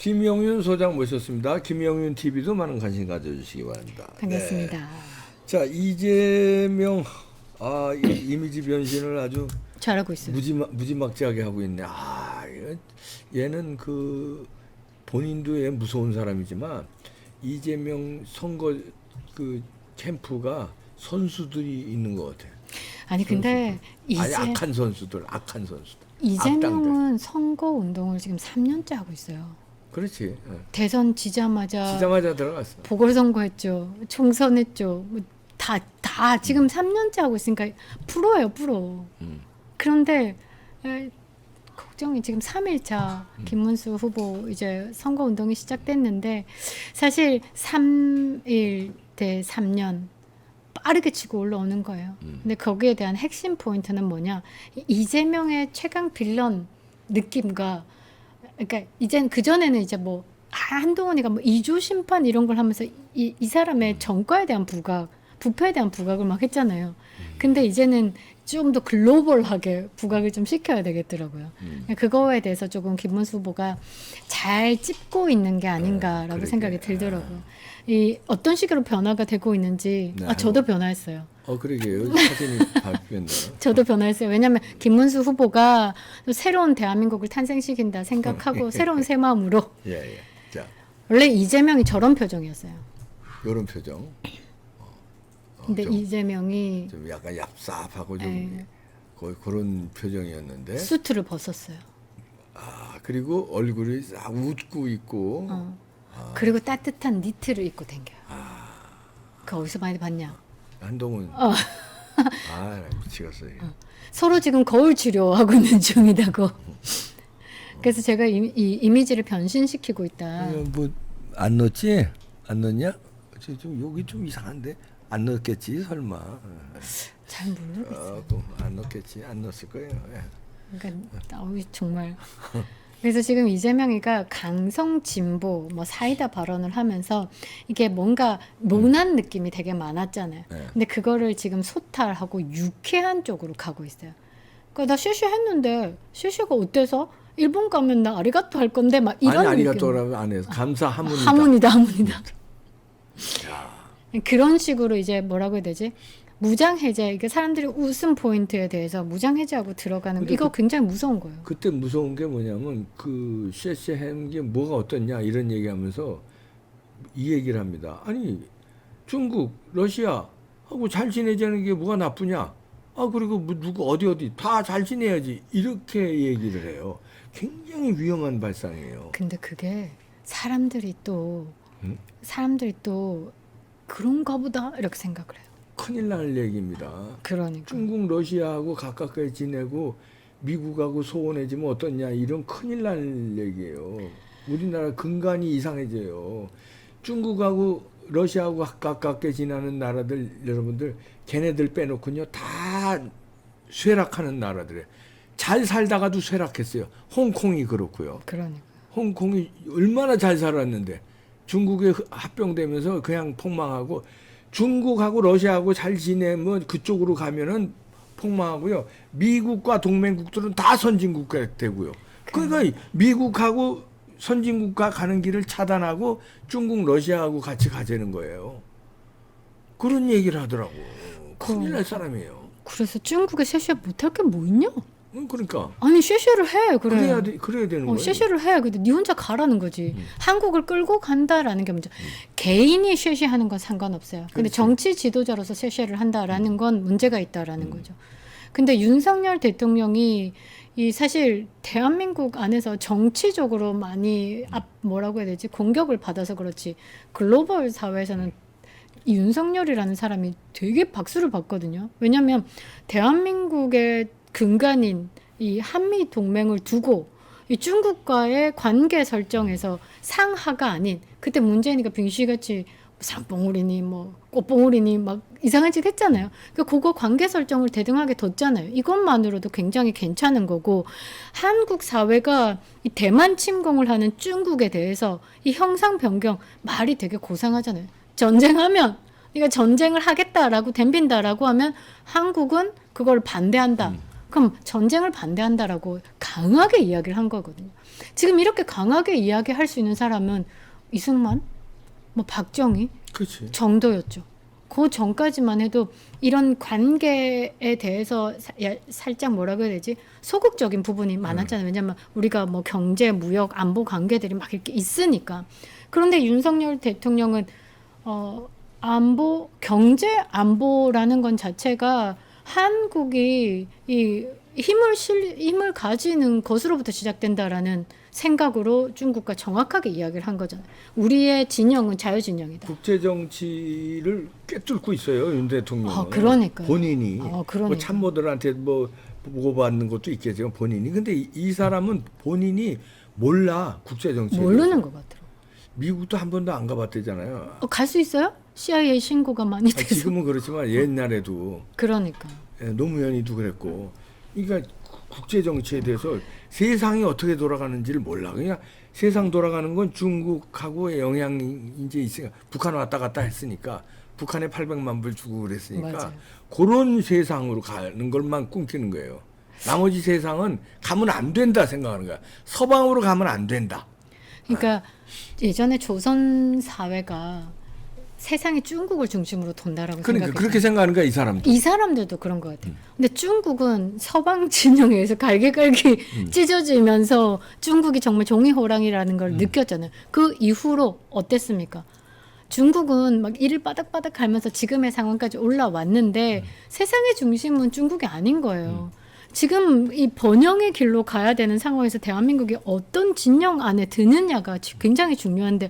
김영윤 소장 모셨습니다. 김영윤 TV도 많은 관심 가져주시기 바랍니다. 반갑습니다. 네. 자, 이재명 이미지 변신을 아주 잘하고 있어요. 무지막지하게 하고 있네. 얘는 그 본인도 얘 무서운 사람이지만 이재명 선거 그 캠프가 선수들이 있는 것 같아요. 아니 근데 악한 선수들. 이재명은 선거 운동을 지금 3년째 하고 있어요. 그렇지. 대선 지자마자 들어갔어. 보궐선거했죠. 총선했죠. 다 지금 3년째 하고 있으니까 프로예요, 프로. 그런데 걱정이 지금 3일차 김문수 후보 이제 선거 운동이 시작됐는데 사실 3일 대 3년 빠르게 치고 올라오는 거예요. 근데 거기에 대한 핵심 포인트는 뭐냐? 이재명의 최강 빌런 느낌과 그러니까 이젠 그전에는 이제 뭐 한동훈이가 뭐 이주 심판 이런 걸 하면서 이 사람의 정과에 대한 부각, 부패에 대한 부각을 막 했잖아요. 근데 이제는 좀 더 글로벌하게 부각을 좀 시켜야 되겠더라고요. 그거에 대해서 조금 김문수 후보가 잘 찝고 있는 게 아닌가라고 생각이 들더라고요. 이 어떤 식으로 변화가 되고 있는지 저도 변화했어요. 그러게요. 사진이 발표했나. 저도 변화했어요. 왜냐하면 김문수 후보가 새로운 대한민국을 탄생시킨다 생각하고 새로운 새 마음으로. 예. 자, 원래 이재명이 저런 표정이었어요. 이런 표정. 근데 이재명이 좀 약간 얍삽하고 좀 거의 그런 표정이었는데. 수트를 벗었어요. 그리고 얼굴이 싹 웃고 있고. 그리고 따뜻한 니트를 입고 댕겨요. 그거 어디서 많이 봤냐? 한동훈. 미치겠어요. 서로 지금 거울 치료하고 있는 중이다고. 그래서 제가 이 이미지를 변신시키고 있다. 뭐 안 넣었지? 안 넣었냐? 좀 여기 좀 이상한데 안 넣었겠지 설마. 잘 모르겠어요. 안 넣었겠지. 안 넣었을 거예요. 그러니까 정말. 그래서 지금 이재명이가 강성 진보 뭐 사이다 발언을 하면서 이게 뭔가 모난 느낌이 되게 많았잖아요. 근데 그거를 지금 소탈하고 유쾌한 쪽으로 가고 있어요. 그러니까 나 슈슈 했는데 슈슈가 어때서? 일본 가면 나 아리가또 할 건데 막 이런 느낌. 아리가또라고 안 해서 감사 하문이다. 하문이다. 그런 식으로 이제 뭐라고 해야 되지? 무장 해제, 이게 사람들이 웃음 포인트에 대해서 무장 해제하고 들어가는 이거 굉장히 무서운 거예요. 그때 무서운 게 뭐냐면 그 쉐쉐한 게 뭐가 어떻냐 이런 얘기하면서 이 얘기를 합니다. 아니 중국, 러시아 하고 잘 지내자는 게 뭐가 나쁘냐? 그리고 뭐 누구 어디 다 잘 지내야지 이렇게 얘기를 해요. 굉장히 위험한 발상이에요. 근데 그게 사람들이 또 그런가 보다 이렇게 생각을 해요. 큰일 날 얘기입니다. 그러니까. 중국, 러시아하고 가깝게 지내고 미국하고 소원해지면 어떠냐 이런 큰일 날 얘기예요. 우리나라 근간이 이상해져요. 중국하고 러시아하고 가깝게 지내는 나라들 여러분들 걔네들 빼놓고요 다 쇠락하는 나라들이에요. 잘 살다가도 쇠락했어요. 홍콩이 그렇고요. 그러니까. 홍콩이 얼마나 잘 살았는데 중국에 합병되면서 그냥 폭망하고 중국하고 러시아하고 잘 지내면 그쪽으로 가면은 폭망하고요. 미국과 동맹국들은 다 선진국가 되고요. 그러니까 미국하고 선진국가 가는 길을 차단하고 중국, 러시아하고 같이 가자는 거예요. 그런 얘기를 하더라고. 큰일 날 사람이에요. 그래서 중국에 쉐쉐 못할 게 뭐 있냐? 그러니까. 아니 쉐쉐를 해. 그래. 그래야 되는 거예요. 쉐쉐를 해. 근데 네 혼자 가라는 거지. 한국을 끌고 간다라는 게 문제. 개인이 쉐쉐하는 건 상관없어요. 근데 그렇지. 정치 지도자로서 쉐쉐를 한다라는 건 문제가 있다라는 거죠. 근데 윤석열 대통령이 이 사실 대한민국 안에서 정치적으로 많이 뭐라고 해야 되지? 공격을 받아서 그렇지. 글로벌 사회에서는 이 윤석열이라는 사람이 되게 박수를 받거든요. 왜냐하면 대한민국의 근간인 이 한미 동맹을 두고 이 중국과의 관계 설정에서 상하가 아닌 그때 문재인이가 빙시같이 쌍봉우리니 뭐 꽃봉우리니 막 이상한 짓 했잖아요. 그러니까 그거 관계 설정을 대등하게 뒀잖아요. 이것만으로도 굉장히 괜찮은 거고 한국 사회가 이 대만 침공을 하는 중국에 대해서 이 형상 변경 말이 되게 고상하잖아요. 전쟁하면 그러니까 전쟁을 하겠다라고 덤빈다라고 하면 한국은 그걸 반대한다. 그럼 전쟁을 반대한다라고 강하게 이야기를 한 거거든요. 지금 이렇게 강하게 이야기할 수 있는 사람은 이승만, 뭐 박정희 그렇지. 정도였죠. 그 전까지만 해도 이런 관계에 대해서 살짝 뭐라고 해야 되지? 소극적인 부분이 많았잖아요. 왜냐면 우리가 뭐 경제, 무역, 안보 관계들이 막 이렇게 있으니까. 그런데 윤석열 대통령은 안보, 경제 안보라는 건 자체가 한국이 이 힘을 가지는 것으로부터 시작된다라는 생각으로 중국과 정확하게 이야기를 한 거잖아요. 우리의 진영은 자유진영이다. 국제 정치를 꿰뚫고 있어요, 윤 대통령은. 그러니까요. 본인이 그러니까. 뭐 참모들한테 뭐 보고받는 것도 있겠지만 본인이. 근데 이 사람은 본인이 몰라, 국제 정치에 모르는 대해서. 것 같더라고요. 미국도 한 번도 안 가봤대잖아요. 갈 수 있어요? CIA 신고가 많이 돼서. 지금은 그렇지만 옛날에도 그러니까. 노무현이도 그랬고. 그러니까 국제 정치에 대해서 세상이 어떻게 돌아가는지를 몰라. 그냥 세상 돌아가는 건 중국하고 영향이 이제 있으니까 북한 왔다 갔다 했으니까 북한에 800만 불 주고 그랬으니까 맞아요. 그런 세상으로 가는 것만 꿈꾸는 거예요. 나머지 세상은 가면 안 된다 생각하는 거야. 서방으로 가면 안 된다. 그러니까 예전에 조선 사회가 세상이 중국을 중심으로 돈다라고 그러니까 생각했잖아요. 그렇게 생각하는 거야, 이 사람도. 이 사람들도 그런 것 같아요. 근데 중국은 서방 진영에 의해서 갈기갈기 찢어지면서 중국이 정말 종이호랑이라는 걸 느꼈잖아요. 그 이후로 어땠습니까? 중국은 막 이를 바닥바닥 갈면서 지금의 상황까지 올라왔는데 세상의 중심은 중국이 아닌 거예요. 지금 이 번영의 길로 가야 되는 상황에서 대한민국이 어떤 진영 안에 드느냐가 굉장히 중요한데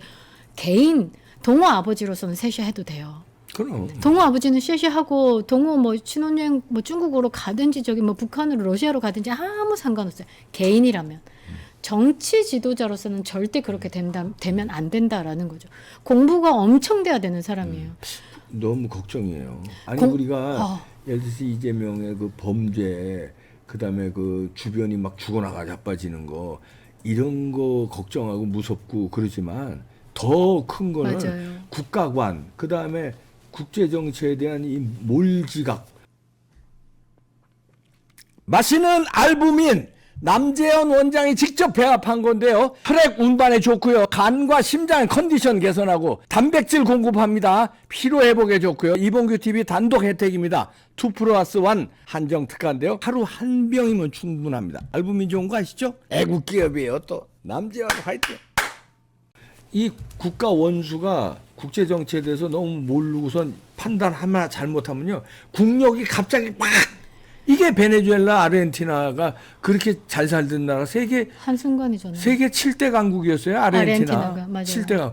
개인 동호 아버지로서는 셋이해도 돼요. 그럼. 동호 아버지는 셋이하고 동호 뭐 신혼여행 뭐 중국으로 가든지 저기 뭐 북한으로 러시아로 가든지 아무 상관없어요. 개인이라면. 정치 지도자로서는 절대 그렇게 되면 안 된다라는 거죠. 공부가 엄청 돼야 되는 사람이에요. 너무 걱정이에요. 아니 우리가 예를 들어서 이재명의 그 범죄, 그다음에 그 주변이 막 죽어나가 자빠지는 거 이런 거 걱정하고 무섭고 그러지만 더 큰 거는 맞아요. 국가관, 그다음에 국제 정치에 대한 이 몰지각. 마시는 알부민 남재현 원장이 직접 배합한 건데요. 혈액 운반에 좋고요. 간과 심장 컨디션 개선하고 단백질 공급합니다. 피로 회복에 좋고요. 이봉규 TV 단독 혜택입니다. 2+1 한정 특가인데요. 하루 한 병이면 충분합니다. 알부민 좋은 거 아시죠? 애국 기업이에요. 또 남재현 화이팅. 이 국가 원수가 국제 정치에 대해서 너무 모르고선 판단 하나 잘못하면요. 국력이 갑자기 막 이게 베네수엘라, 아르헨티나가 그렇게 잘 살던 나라 세계 한순간이잖아요. 세계 7대 강국이었어요. 아르헨티나. 맞아요. 7대 강.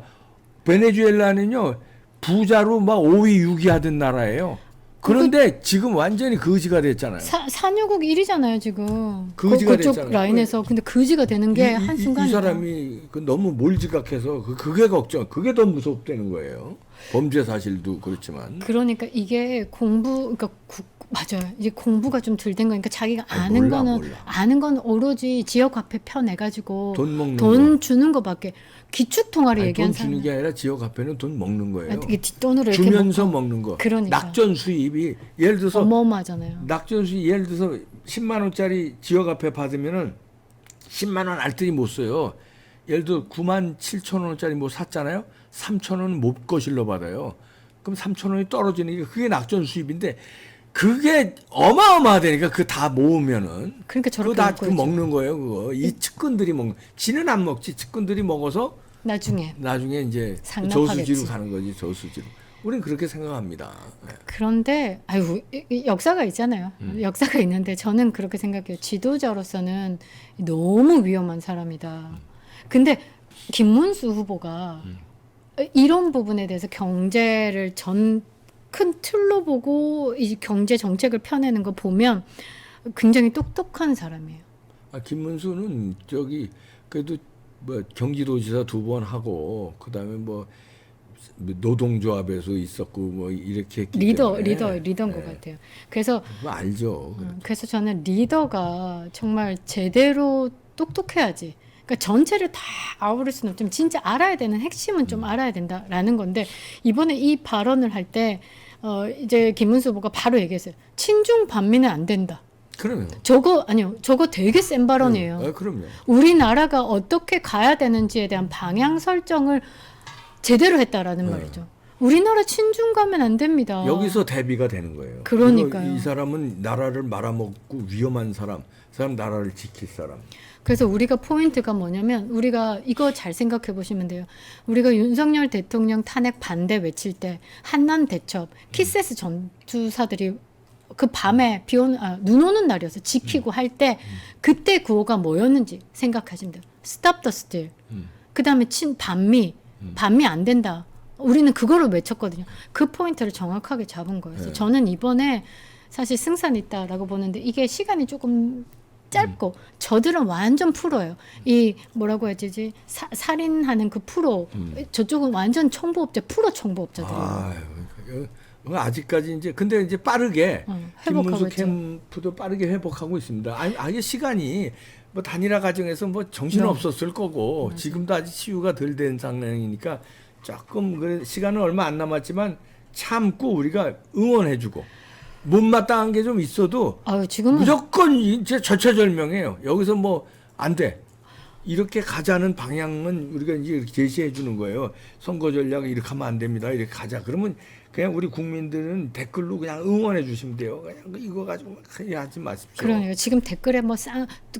베네수엘라는요. 부자로 막 5위, 6위 하던 나라예요. 그런데 지금 완전히 거지가 됐잖아요. 산유국 1위잖아요, 지금. 거지가 그쪽 됐잖아요. 라인에서. 근데 거지가 되는 게 한순간이다. 이 사람이 너무 몰지각해서 그게 걱정, 그게 더 무섭다는 거예요. 범죄 사실도 그렇지만. 그러니까 이게 그러니까 맞아요. 이제 공부가 좀 덜 된 거니까 자기가 몰라. 아는 건 오로지 지역 화폐 펴내 가지고 돈 먹는 돈 주는 거밖에 기축통화를 얘기한 돈 주는 사람. 게 아니라 지역 앞에는 돈 먹는 거예요. 이게 뒷돈으로 이렇게 주면서 먹는 거. 그러니까. 낙전 수입이 예를 들어서 어마어마하잖아요. 낙전 수입 예를 들어서 10만 원짜리 지역 앞에 받으면은 10만 원 알뜰히 못 써요. 예를 들어 9만 7천 원짜리 뭐 샀잖아요. 3천 원은 못 거실로 받아요. 그럼 3천 원이 떨어지는 게 그게 낙전 수입인데 그게 어마어마하다니까. 그 다 모으면은 그러니까 저렇게 그거 다 먹고 그 있죠. 먹는 거예요. 그거 이 측근들이 먹는. 지는 안 먹지. 측근들이 먹어서 나중에 이제 상납하겠지. 저수지로 가는 거지. 저수지로. 우리는 그렇게 생각합니다. 네. 그런데 이 역사가 있잖아요. 역사가 있는데 저는 그렇게 생각해요. 지도자로서는 너무 위험한 사람이다. 근데 김문수 후보가 이런 부분에 대해서 경제를 큰 틀로 보고 이 경제 정책을 펴내는 거 보면 굉장히 똑똑한 사람이에요. 김문수는 그래도 뭐 경기도지사 2번 하고 그다음에 뭐 노동조합에서 있었고 뭐 이렇게 했기 때문에 리더인 것 같아요. 그래서 그거 알죠. 그래서 저는 리더가 정말 제대로 똑똑해야지. 그러니까 전체를 다 아우를 수는 없지만 진짜 알아야 되는 핵심은 좀 알아야 된다라는 건데 이번에 이 발언을 할 때 이제 김문수 후보가 바로 얘기했어요. 친중 반민은 안 된다. 그럼요. 저거 되게 센 발언이에요. 그럼요. 우리나라가 어떻게 가야 되는지에 대한 방향 설정을 제대로 했다라는 말이죠. 우리나라 친중 가면 안 됩니다. 여기서 대비가 되는 거예요. 그러니까요. 그리고 이 사람은 나라를 말아먹고 위험한 사람, 사람 나라를 지킬 사람. 그래서 우리가 포인트가 뭐냐면 우리가 이거 잘 생각해 보시면 돼요. 우리가 윤석열 대통령 탄핵 반대 외칠 때 한남 대첩 키세스 전투사들이 그 밤에 눈 오는 날이어서 지키고 할 때 그때 구호가 뭐였는지 생각하시면 돼요. Stop the steal. 그다음에 반미 안 된다. 우리는 그거를 외쳤거든요. 그 포인트를 정확하게 잡은 거예요. 그래서 저는 이번에 사실 승산 있다라고 보는데 이게 시간이 조금 짧고 저들은 완전 프로예요. 이 뭐라고 해야 되지? 살인하는 그 프로. 저쪽은 완전 프로 청부업자들이에요. 아직까지 이제 근데 이제 빠르게 김문수 회복하고 캠프도 빠르게 회복하고 있습니다. 아예 시간이 뭐 단일화 과정에서 뭐 정신 없었을 거고 맞아요. 지금도 아직 치유가 덜 된 상황이니까 조금 그 시간은 얼마 안 남았지만 참고 우리가 응원해주고 못마땅한 게 좀 있어도 지금은 무조건 이제 절체절명해요. 여기서 뭐 안 돼. 이렇게 가자는 방향은 우리가 이제 제시해 주는 거예요. 선거 전략 이렇게 하면 안 됩니다. 이렇게 가자. 그러면 그냥 우리 국민들은 댓글로 그냥 응원해 주시면 돼요. 그냥 이거 가지고 하지 마십시오. 그러네요. 지금 댓글에 뭐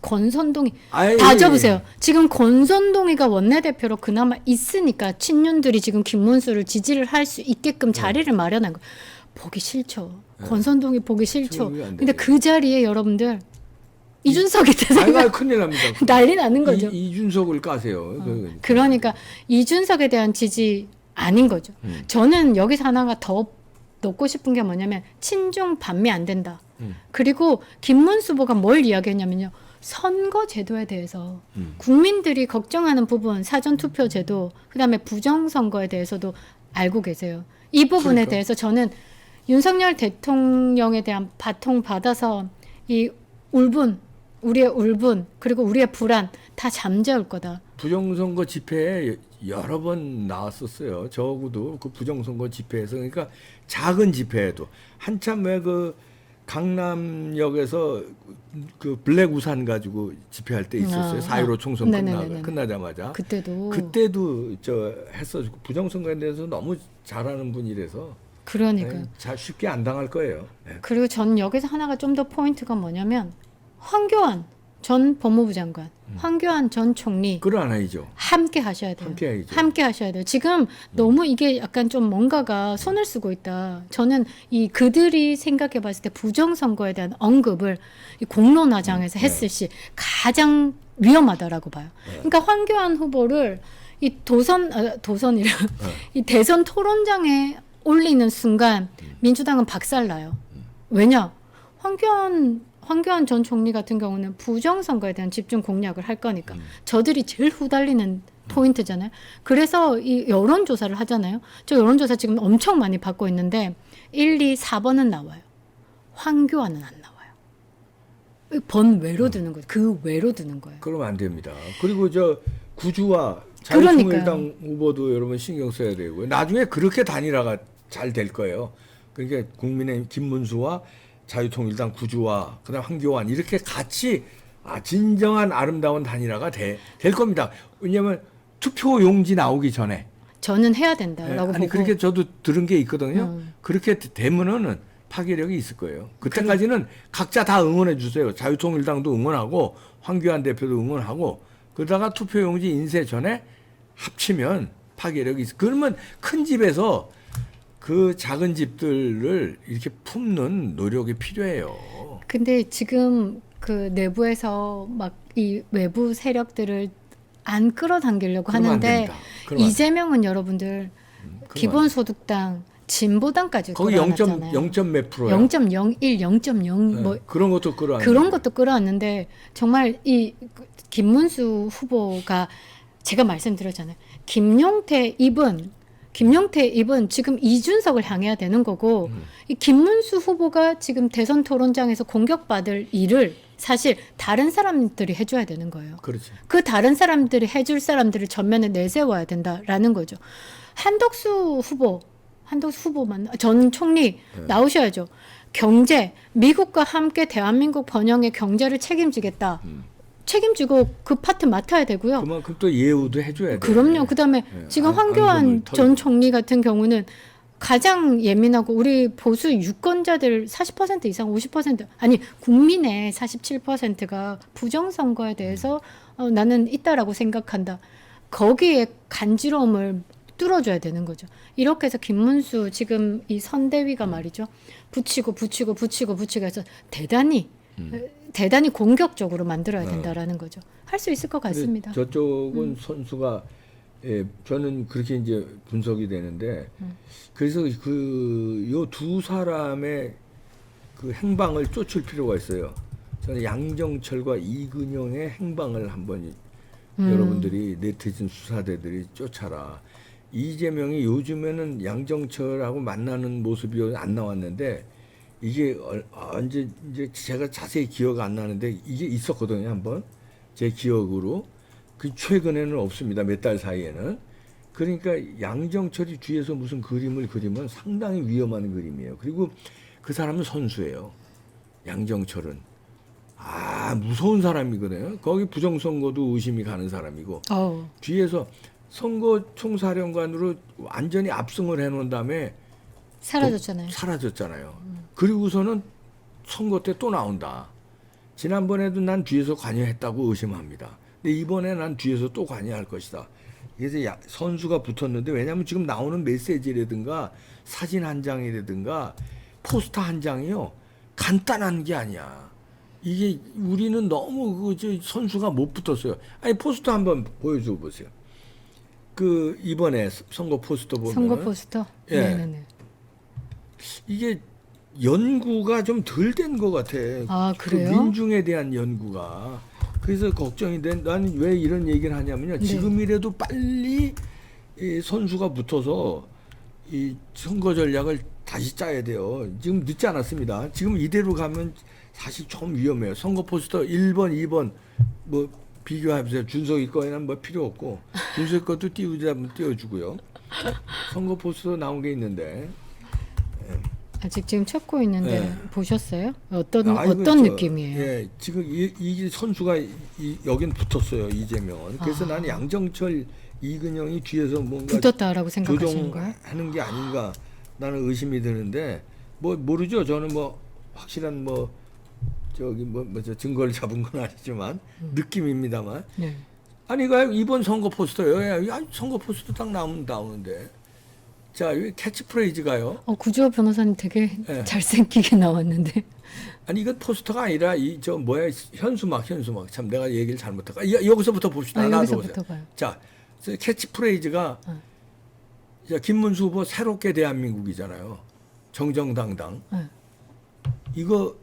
권선동이 아이, 다 접으세요. 지금 권선동이가 원내대표로 그나마 있으니까 친윤들이 지금 김문수를 지지를 할 수 있게끔 자리를 마련한 거. 보기 싫죠. 권선동이 보기 싫죠. 근데 그 자리에 여러분들 이준석이 대상 큰일 납니다. 난리 나는 거죠. 이준석을 까세요. 그러니까 이준석에 대한 지지 아닌 거죠. 저는 여기서 하나가 더 넣고 싶은 게 뭐냐면 친중 반미 안 된다. 그리고 김문수 후보가 뭘 이야기했냐면요. 선거 제도에 대해서 국민들이 걱정하는 부분 사전투표 제도 그다음에 부정선거에 대해서도 알고 계세요. 이 부분에 대해서 저는 윤석열 대통령에 대한 바통 받아서 이 우리의 울분 그리고 우리의 불안 다 잠재울 거다. 부정선거 집회에 여러 번 나왔었어요. 적어도 그 부정선거 집회에서 그러니까 작은 집회에도 한참 왜 그 강남역에서 그 블랙 우산 가지고 집회할 때 있었어요. 4.15 총선 끝나자마자. 그때도 저 했어. 부정선거에 대해서 너무 잘하는 분이라서. 그러니까요. 잘 쉽게 안 당할 거예요. 네. 그리고 전 여기서 하나가 좀 더 포인트가 뭐냐면 황교안 전 법무부 장관, 황교안 전 총리 끌어안아야죠. 함께 하셔야 돼요. 함께 하셔야 돼요. 지금 너무 이게 약간 좀 뭔가가 손을 쓰고 있다. 저는 그들이 생각해 봤을 때 부정선거에 대한 언급을 이 공론화장에서 했을 시 가장 위험하다라고 봐요. 그러니까 황교안 후보를 이 이 대선 토론장에 올리는 순간 민주당은 박살나요. 왜냐? 황교안 전 총리 같은 경우는 부정선거에 대한 집중 공략을 할 거니까 저들이 제일 후달리는 포인트잖아요. 그래서 이 여론조사를 하잖아요. 저 여론조사 지금 엄청 많이 받고 있는데 1, 2, 4번은 나와요. 황교안은 안 나와요. 번외로 드는 거예요. 그 외로 드는 거예요. 그러면 안 됩니다. 그리고 저 구주와 자유통일당 후보도 여러분 신경 써야 되고요. 나중에 그렇게 단일화가 잘 될 거예요. 그러니까 국민의힘 김문수와 자유통일당 구주와 그다음 황교안 이렇게 같이 진정한 아름다운 단일화가 될 겁니다. 왜냐하면 투표 용지 나오기 전에 저는 해야 된다라고 보고. 그렇게 저도 들은 게 있거든요. 그렇게 되면은 파괴력이 있을 거예요. 그때까지는 각자 다 응원해 주세요. 자유통일당도 응원하고 황교안 대표도 응원하고 그러다가 투표 용지 인쇄 전에 합치면 파괴력이 있어. 그러면 큰 집에서 그 작은 집들을 이렇게 품는 노력이 필요해요. 근데 지금 그 내부에서 막 이 외부 세력들을 안 끌어당기려고 하는데 이재명은 여러분들 기본소득당 진보당까지 거기 0.0 몇 프로야. 0.01, 0.0 뭐 그런 것도 끌어왔는데 정말 이 김문수 후보가 제가 말씀드렸잖아요. 김용태 입은 지금 이준석을 향해야 되는 거고 이 김문수 후보가 지금 대선 토론장에서 공격받을 일을 사실 다른 사람들이 해줘야 되는 거예요. 그렇지. 그 다른 사람들이 해줄 사람들을 전면에 내세워야 된다라는 거죠. 한덕수 후보만 전 총리 나오셔야죠. 경제, 미국과 함께 대한민국 번영의 경제를 책임지겠다. 책임지고 그 파트 맡아야 되고요. 그만큼 또 예우도 해줘야 돼요. 그럼요. 그다음에 네. 지금 황교안 안검을 전 털고. 총리 같은 경우는 가장 예민하고 우리 보수 유권자들 40% 이상 50% 아니 국민의 47%가 부정선거에 대해서 나는 있다라고 생각한다. 거기에 간지러움을 뚫어줘야 되는 거죠. 이렇게 해서 김문수 지금 이 선대위가 말이죠. 붙이고 해서 대단히 공격적으로 만들어야 된다라는 거죠. 할 수 있을 것 같습니다. 저쪽은 선수가 저는 그렇게 이제 분석이 되는데 그래서 요 두 사람의 그 행방을 쫓을 필요가 있어요. 저는 양정철과 이근영의 행방을 한번 여러분들이 네티즌 수사대들이 쫓아라. 이재명이 요즘에는 양정철하고 만나는 모습이 안 나왔는데 이게 언제 이제 제가 자세히 기억 안 나는데 이게 있었거든요 한번 제 기억으로 그 최근에는 없습니다 몇 달 사이에는. 그러니까 양정철이 뒤에서 무슨 그림을 그리면 상당히 위험한 그림이에요. 그리고 그 사람은 선수예요. 양정철은 무서운 사람이거든요. 거기 부정선거도 의심이 가는 사람이고 뒤에서 선거총사령관으로 완전히 압승을 해놓은 다음에 사라졌잖아요. 그리고서는 선거 때 또 나온다. 지난번에도 난 뒤에서 관여했다고 의심합니다. 근데 이번에 난 뒤에서 또 관여할 것이다. 그래서 선수가 붙었는데 왜냐하면 지금 나오는 메시지라든가 사진 한 장이라든가 포스터 한 장이요. 간단한 게 아니야. 이게 우리는 너무 선수가 못 붙었어요. 아니 포스터 한번 보여줘 보세요. 그 이번에 선거 포스터 보면 선거 포스터. 예. 네네네. 이게 연구가 좀 덜 된 것 같아. 그래요? 그 민중에 대한 연구가. 그래서 걱정이 돼. 나는 왜 이런 얘기를 하냐면요. 네. 지금이라도 빨리 이 선수가 붙어서 이 선거 전략을 다시 짜야 돼요. 지금 늦지 않았습니다. 지금 이대로 가면 사실 좀 위험해요. 선거 포스터 1번, 2번 뭐 비교해보세요. 준석이 거에는 뭐 필요 없고 준석이 것도 띄우자면 띄워주고요. 선거 포스터 나온 게 있는데 아직 지금 찾고 있는데 네. 보셨어요? 어떤 느낌이에요? 예, 지금 이 선수가 여긴 붙었어요 이재명은. 그래서 나는 양정철, 이근영이 뒤에서 뭔가 붙었다라고 생각하시는 거예요? 조종하는 게 아닌가 나는 의심이 드는데 뭐 모르죠. 저는 뭐 확실한 저 증거를 잡은 건 아니지만 느낌입니다만. 네. 아니 이번 선거 포스터요. 선거 포스터 딱 나오는데. 자, 여기 캐치프레이즈가요. 구주호 변호사님 되게 네. 잘생기게 나왔는데. 아니 이건 포스터가 아니라 현수막 참 내가 얘기를 잘못했다. 여기서부터 봅시다. 여기서부터 봐요. 자, 캐치프레이즈가 자, 김문수 후보 새롭게 대한민국이잖아요. 정정당당. 네. 이거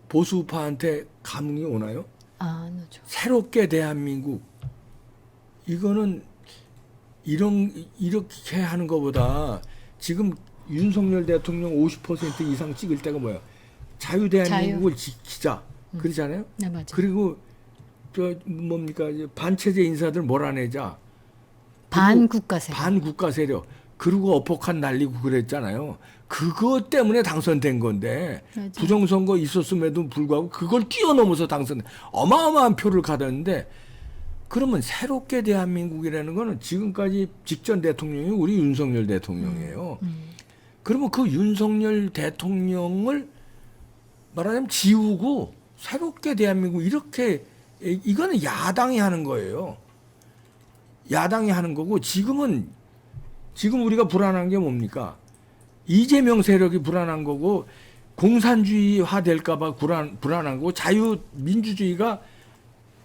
보수파한테 감흥이 오나요? 안 오죠. 새롭게 대한민국. 이거는 이렇게 하는 것보다 지금 윤석열 대통령 50% 이상 찍을 때가 뭐야? 자유대한민국을 지키자. 그러잖아요? 네, 맞아요. 그리고 반체제 인사들 몰아내자. 반국가 세력. 반국가 세력. 그리고 어폭한 날리고 그랬잖아요. 그것 때문에 당선된 건데 맞아요. 부정선거 있었음에도 불구하고 그걸 뛰어넘어서 당선. 어마어마한 표를 가졌는데 그러면 새롭게 대한민국이라는 거는 지금까지 직전 대통령이 우리 윤석열 대통령이에요. 그러면 그 윤석열 대통령을 말하자면 지우고 새롭게 대한민국 이렇게 이거는 야당이 하는 거예요. 야당이 하는 거고 지금 우리가 불안한 게 뭡니까? 이재명 세력이 불안한 거고 공산주의화 될까 봐 불안한 거고 자유민주주의가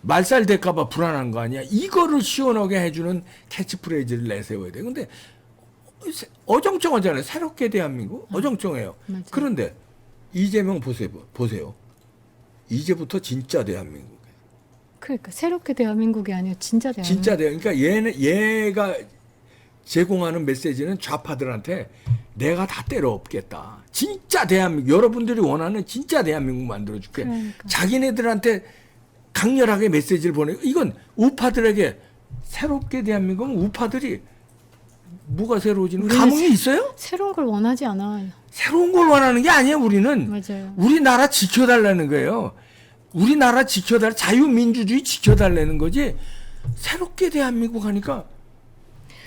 말살될까봐 불안한 거 아니야. 이거를 시원하게 해주는 캐치프레이즈를 내세워야 돼. 근데 어정쩡하잖아요. 새롭게 대한민국 어정쩡해요. 맞아요. 그런데 이재명 보세요. 이제부터 진짜 대한민국. 그러니까 새롭게 대한민국이 아니라 진짜 대한민국. 진짜 그러니까 얘가 제공하는 메시지는 좌파들한테 내가 다 때려 엎겠다. 진짜 대한민국. 여러분들이 원하는 진짜 대한민국 만들어줄게. 그러니까. 자기네들한테 강렬하게 메시지를 보내고 이건 우파들에게 새롭게 대한민국은 우파들이 뭐가 새로워지는 우리는 감흥이 있어요? 새로운 걸 원하지 않아요. 새로운 걸 원하는 게 아니에요. 우리는 맞아요. 우리나라 지켜달라는 거예요. 우리나라 자유민주주의 지켜달라는 거지. 새롭게 대한민국 하니까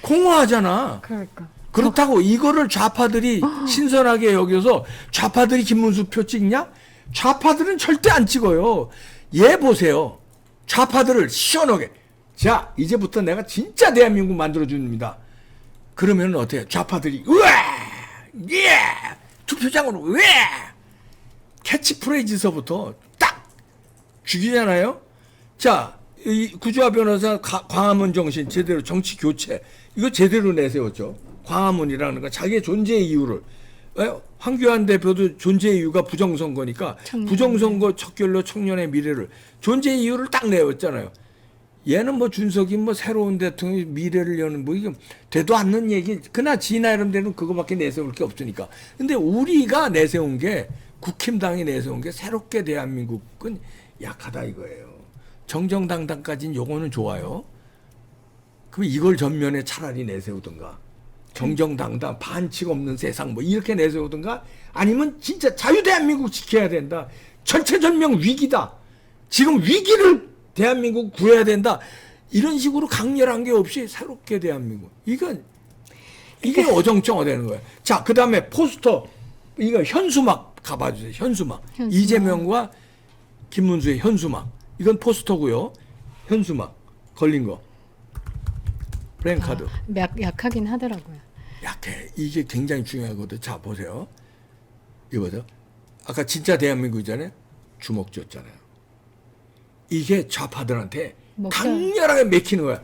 공허하잖아. 그러니까. 그렇다고 이거를 좌파들이 신선하게 여겨서 좌파들이 김문수 표 찍냐? 좌파들은 절대 안 찍어요. 얘 보세요. 좌파들을 시원하게. 자, 이제부터 내가 진짜 대한민국 만들어줍니다. 그러면 어때요? 좌파들이 우와! 예! 투표장으로 왜! 캐치프레이즈서부터 딱 죽이잖아요. 자, 이 구주화 변호사 광화문 정신 제대로 정치 교체 이거 제대로 내세웠죠. 광화문이라는 건 자기의 존재의 이유를 황교안 대표도 존재의 이유가 부정선거니까 부정선거 척결로 청년의 미래를 존재의 이유를 딱 내었잖아요. 얘는 뭐 준석이 뭐 새로운 대통령이 미래를 여는 뭐 이게 되도 않는 얘기. 그나 지 나름대로는 그거밖에 내세울 게 없으니까. 근데 우리가 내세운 게 국힘당이 내세운 게 새롭게 대한민국은 약하다 이거예요. 정정당당까지는 요거는 좋아요. 그럼 이걸 전면에 차라리 내세우든가. 정정당당 반칙 없는 세상 뭐 이렇게 내세우든가 아니면 진짜 자유대한민국 지켜야 된다. 절체절명 위기다. 지금 위기를 대한민국 구해야 된다. 이런 식으로 강렬한 게 없이 새롭게 대한민국. 이게 어정쩡하다는 거예요. 자, 그 다음에 포스터. 이거 현수막 가봐주세요. 현수막. 이재명과 김문수의 현수막. 이건 포스터고요. 현수막 걸린 거. 플랜카드. 약하긴 하더라고요. 약해. 이게 굉장히 중요하거든. 자, 보세요. 이거 보세요. 아까 진짜 대한민국이잖아요. 주먹 쥐었잖아요. 이게 좌파들한테 강렬하게 맥히는 거야.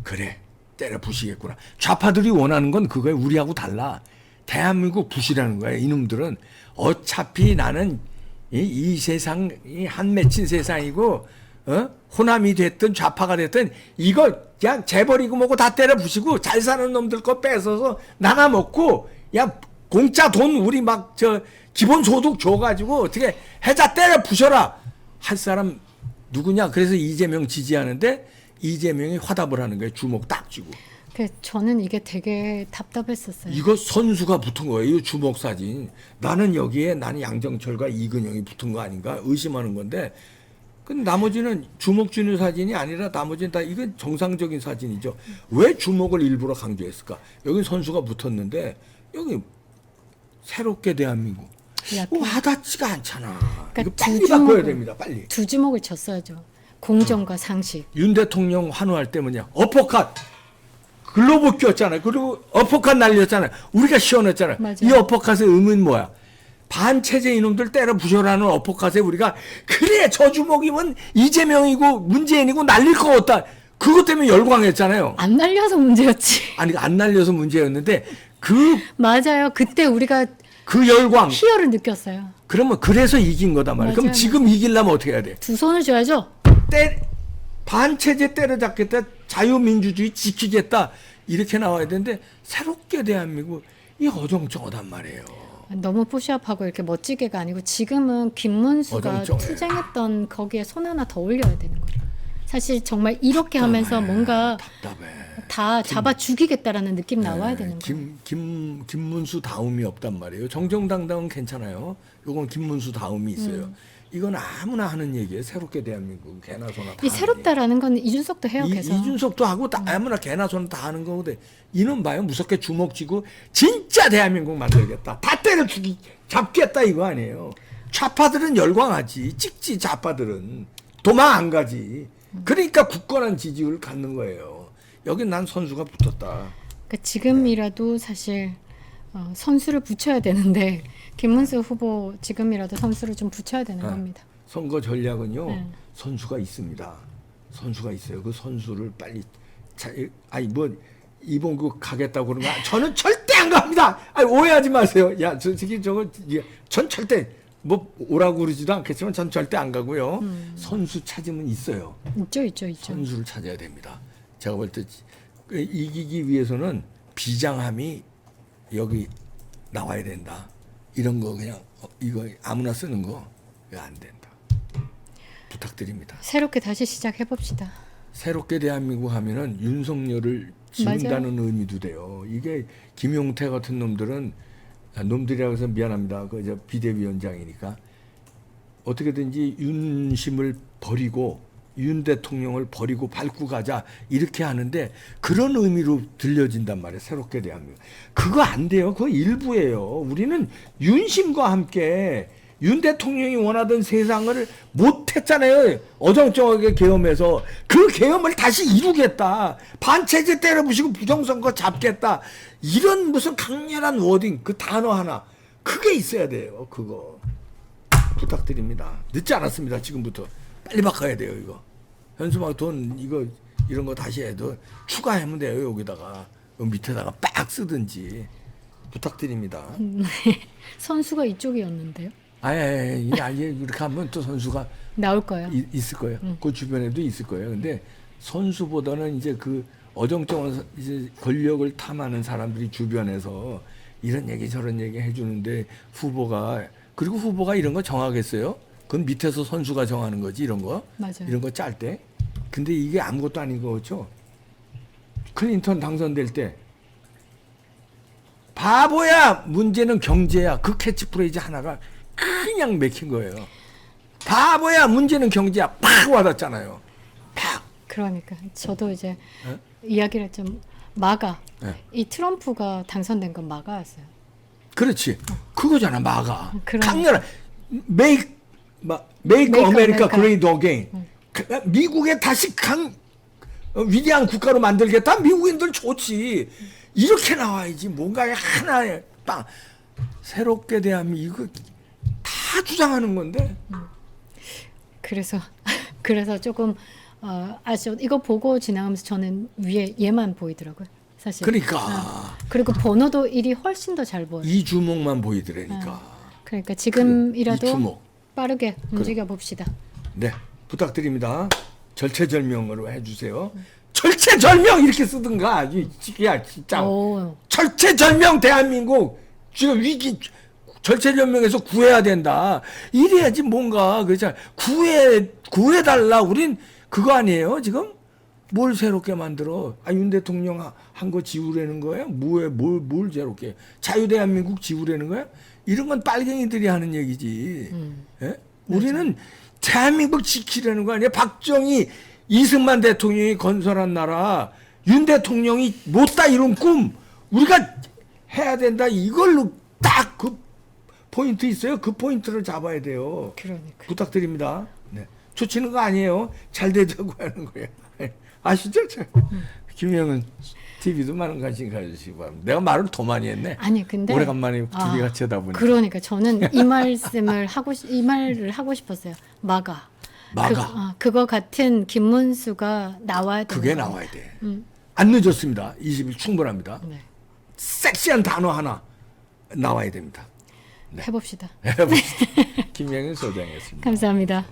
그래, 때려 부시겠구나. 좌파들이 원하는 건 그거예요. 우리하고 달라. 대한민국 부시라는 거야. 이놈들은 어차피 나는 이 세상이 한 맺힌 세상이고 호남이 됐든 좌파가 됐든 이거 그냥 재버리고 뭐고 다 때려 부시고 잘 사는 놈들 거 뺏어서 나눠 먹고 야 공짜 돈 우리 막 기본소득 줘가지고 어떻게 해자 때려 부셔라 할 사람 누구냐? 그래서 이재명 지지하는데 이재명이 화답을 하는 거예요. 주먹 딱 쥐고. 저는 이게 되게 답답했었어요. 이거 선수가 붙은 거예요. 이 주먹 사진. 나는 양정철과 이근영이 붙은 거 아닌가 의심하는 건데 근데 나머지는 주먹 쥐는 사진이 아니라 나머지는 다 이건 정상적인 사진이죠. 왜 주먹을 일부러 강조했을까? 여기 선수가 붙었는데 여기 새롭게 대한민국. 와닿지가 않잖아. 그러니까 이거 빨리 바꿔야 됩니다. 빨리. 두 주먹을 쳤어야죠. 공정과 상식. 윤 대통령 환호할 때 뭐냐. 어퍼컷. 글로브 꼈잖아요. 그리고 어퍼컷 날렸잖아요. 우리가 시원했잖아요. 맞아요. 이 어퍼컷의 의미는 뭐야? 반체제 이놈들 때려 부셔라는 어퍼컷에 우리가 그래 저 주먹이면 이재명이고 문재인이고 날릴 거 없다. 그것 때문에 열광했잖아요. 안 날려서 문제였지. 아니 안 날려서 문제였는데 맞아요. 그때 우리가 그 열광 희열을 느꼈어요. 그러면 그래서 이긴 거단 말이에요. 그럼 지금 이기려면 어떻게 해야 돼? 두 손을 줘야죠. 반체제 때려잡겠다. 자유민주주의 지키겠다. 이렇게 나와야 되는데 새롭게 대한민국 이 어정쩡하단 말이에요. 너무 푸시업하고 이렇게 멋지게가 아니고 지금은 김문수가 어정쩡해. 투쟁했던 거기에 손 하나 더 올려야 되는 거예요. 사실 정말 이렇게 하면서 뭔가 다 잡아 죽이겠다라는 느낌 나와야 되는 거예요. 김문수 다움이 없단 말이에요. 정정당당은 괜찮아요. 요건 김문수 다움이 있어요. 이건 아무나 하는 얘기예요. 새롭게 대한민국 개나 소나 다. 이 새롭다라는 건 이준석도 해요. 계속. 이준석도 하고 아무나 개나 소나 다 하는 거거든. 이놈 봐요. 무섭게 주먹 쥐고 진짜 대한민국 만들겠다. 다 때려 잡겠다 이거 아니에요. 좌파들은 열광하지. 찍지 좌파들은. 도망 안 가지. 그러니까 굳건한 지지율을 갖는 거예요. 여기 난 선수가 붙었다. 그러니까 지금이라도 사실 선수를 붙여야 되는데 김문수 후보 지금이라도 선수를 좀 붙여야 되는 겁니다. 선거 전략은요. 선수가 있습니다. 선수가 있어요. 그 선수를 빨리 이봉구 가겠다고 그러면 저는 절대 안 갑니다. 오해하지 마세요. 야, 전 절대 뭐 오라고 그러지도 않겠지만 전 절대 안 가고요. 선수 찾으면 있어요. 있죠. 선수를 찾아야 됩니다. 제가 볼 때 이기기 위해서는 비장함이 여기 나와야 된다. 이런 거 그냥 이거 아무나 쓰는 거 이거 안 된다. 부탁드립니다. 새롭게 다시 시작해 봅시다. 새롭게 대한민국 하면은 윤석열을 지운다는 의미도 돼요. 이게 김용태 같은 놈들은 놈들이라고 해서 미안합니다. 그 비대위원장이니까 어떻게든지 윤심을 버리고 윤 대통령을 버리고 밟고 가자 이렇게 하는데 그런 의미로 들려진단 말이에요. 새롭게 대한민국. 그거 안 돼요. 그거 일부예요. 우리는 윤심과 함께 윤 대통령이 원하던 세상을 못했잖아요. 어정쩡하게 계엄해서 그 계엄을 다시 이루겠다. 반체제 때려부시고 부정선거 잡겠다. 이런 무슨 강렬한 워딩 그 단어 하나 그게 있어야 돼요. 그거 부탁드립니다. 늦지 않았습니다. 지금부터 빨리 바꿔야 돼요. 이거 현수막 돈 이거 이런 거 다시 해도 추가하면 돼요. 여기다가 밑에다가 빡 쓰든지 부탁드립니다. 선수가 이쪽이었는데요. 아예 이렇게 하면 또 선수가 나올 거예요. 있을 거예요. 그 주변에도 있을 거예요. 근데 선수보다는 이제 그 어정쩡한 이제 권력을 탐하는 사람들이 주변에서 이런 얘기 저런 얘기 해주는데 그리고 후보가 이런 거 정하겠어요? 그건 밑에서 선수가 정하는 거지 이런 거. 맞아요. 이런 거 짤 때. 근데 이게 아무것도 아닌 거 그렇죠? 클린턴 당선될 때 바보야 문제는 경제야 그 캐치프레이즈 하나가 그냥 맥힌 거예요. 바보야 문제는 경제야 팍 와닿잖아요. 팍. 그러니까 저도 이제 이야기를 좀 마가 이 트럼프가 당선된 건 마가였어요. 그렇지. 그거잖아 마가. 그럼. 강렬한 make America great again. 미국에 다시 위대한 국가로 만들겠다. 미국인들 좋지. 이렇게 나와야지. 뭔가 하나에 빵 새롭게 대한민국 이거 다 주장하는 건데. 그래서 조금 아시죠? 이거 보고 지나가면서 저는 위에 얘만 보이더라고요. 사실. 그러니까. 그리고 번호도 1이 훨씬 더 잘 보여요. 이 주먹만 보이더라니까. 그러니까 지금이라도 이 주먹. 빠르게 움직여 봅시다. 네, 부탁드립니다. 절체절명으로 해주세요. 절체절명 이렇게 쓰든가. 야 진짜. 오. 절체절명 대한민국 지금 위기 절체절명에서 구해야 된다. 이래야지 뭔가 그렇죠. 구해달라. 우린 그거 아니에요 지금? 뭘 새롭게 만들어? 윤 대통령 한 거 지우려는 거야? 뭘 새롭게? 자유대한민국 지우려는 거야? 이런 건 빨갱이들이 하는 얘기지. 예? 우리는 대한민국 지키려는 거 아니야? 박정희, 이승만 대통령이 건설한 나라, 윤 대통령이 못다 이룬 꿈, 우리가 해야 된다. 이걸로 딱 그 포인트 있어요. 그 포인트를 잡아야 돼요. 그러니까. 부탁드립니다. 네. 초치는 거 아니에요. 잘 되자고 하는 거예요. 아시죠? 김영은 TV도 많은 관심 가지시기 바랍니다. 내가 말을 더 많이 했네. 아니 근데 오래간만에 둘이 같이 하다 보니까. 그러니까 저는 이 말을 하고 싶었어요. 마가. 그거 같은 김문수가 나와야 돼. 그게 나와야 돼. 안 늦었습니다. 20일 충분합니다. 네. 섹시한 단어 하나 나와야 됩니다. 해봅시다. 김영은 소장이었습니다. 감사합니다.